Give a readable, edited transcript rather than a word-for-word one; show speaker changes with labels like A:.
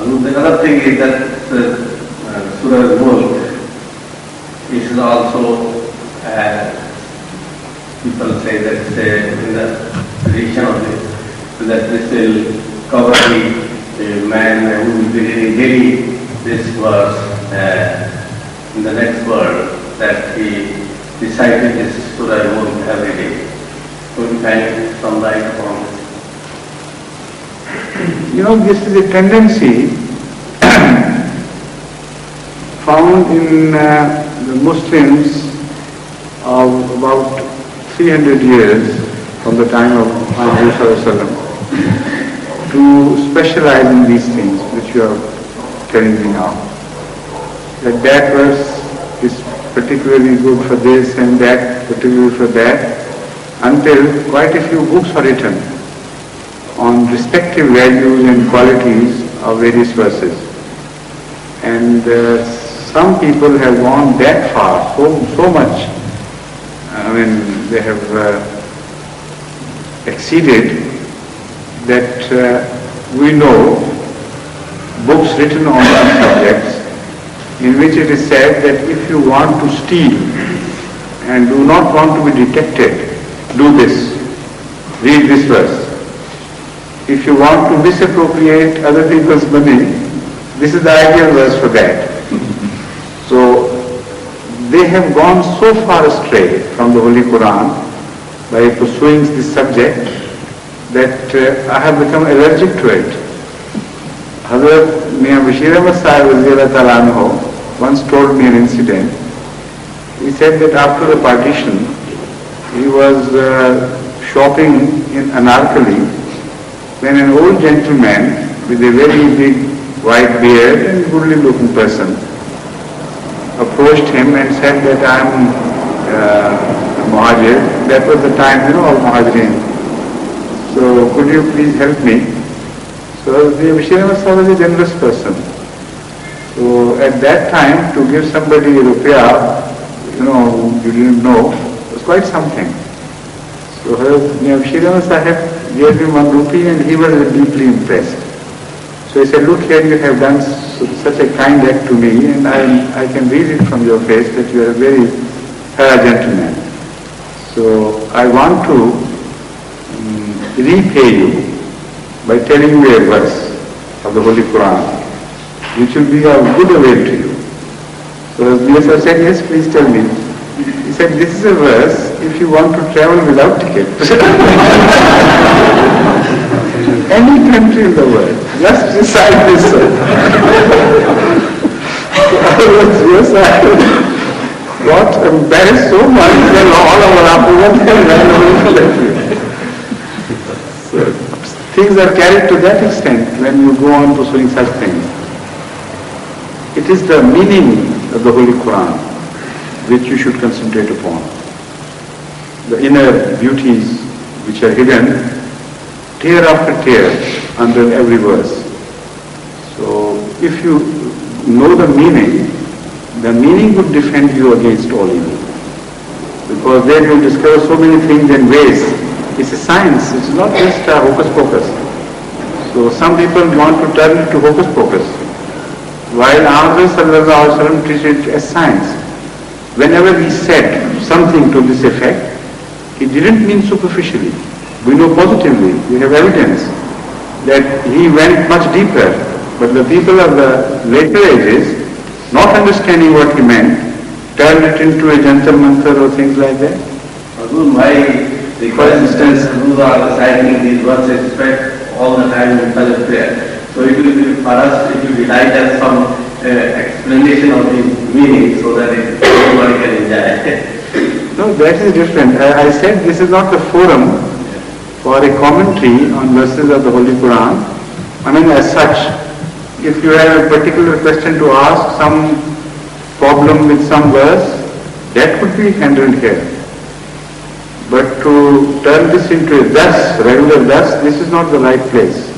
A: The other thing is that Surah Al-Mulk is also, people say that in the tradition of it, that this will cover the man who will be reading daily this verse in the next world, that he recited this Surah Al-Mulk every day. Could you find some light upon this?
B: You know, this is a tendency found in the Muslims of about 300 years from the time of Muhammad to specialize in these things which you are telling me now. That verse is particularly good for this and that, particularly for that, until quite a few books are written on respective values and qualities of various verses. And some people have gone that far, so much, they have exceeded that we know books written on these subjects in which it is said that if you want to steal and do not want to be detected, do this, read this verse. If you want to misappropriate other people's money, this is the ideal verse for that. So they have gone so far astray from the Holy Quran by pursuing this subject that I have become allergic to it. Hazrat Mian Bashir Ahmad Sahib once told me an incident. He said that after the partition, he was shopping in Anarkali when an old gentleman with a very big white beard and goodly looking person approached him and said that I am a Muhajir. That was the time, of Muhajirin. So could you please help me? So the Bashir Ahmad was a generous person. So at that time to give somebody a rupiah, you didn't know, was quite something. So Bashir Ahmad Sahib gave him 1 rupee and he was deeply impressed. So he said, look here, you have done such a kind act to me and I can read it from your face that you are a very fair gentleman. So I want to repay you by telling you a verse of the Holy Quran which will be of good avail to you. So Mr. said, yes, please tell me. He said, this is a verse if you want to travel without ticket. Any country in the world, just recite this. Yes, I got embarrassed so much that all our afterwards ran away from that. So things are carried to that extent when you go on pursuing such things. It is the meaning of the Holy Quran which you should concentrate upon. The inner beauties which are hidden tear after tear under every verse. So if you know the meaning would defend you against all evil. Because then you discover so many things and ways. It's a science, it's not just a hocus pocus. So some people want to turn it to hocus pocus, while Ahmad treated it as science. Whenever he said something to this effect, he didn't mean superficially. We know positively, we have evidence that he went much deeper. But the people of the later ages, not understanding what he meant, turned it into a gentle mantra or things like that.
A: For instance, who are reciting these verses all the time in Fajr prayer. So it will be, for us, it will be like as some explanation of the meaning so that everybody can enjoy.
B: No, that is different. I said this is not the forum for a commentary on verses of the Holy Quran. As such, if you have a particular question to ask, some problem with some verse, that could be handled here. But to turn this into a thus, regular thus, this is not the right place.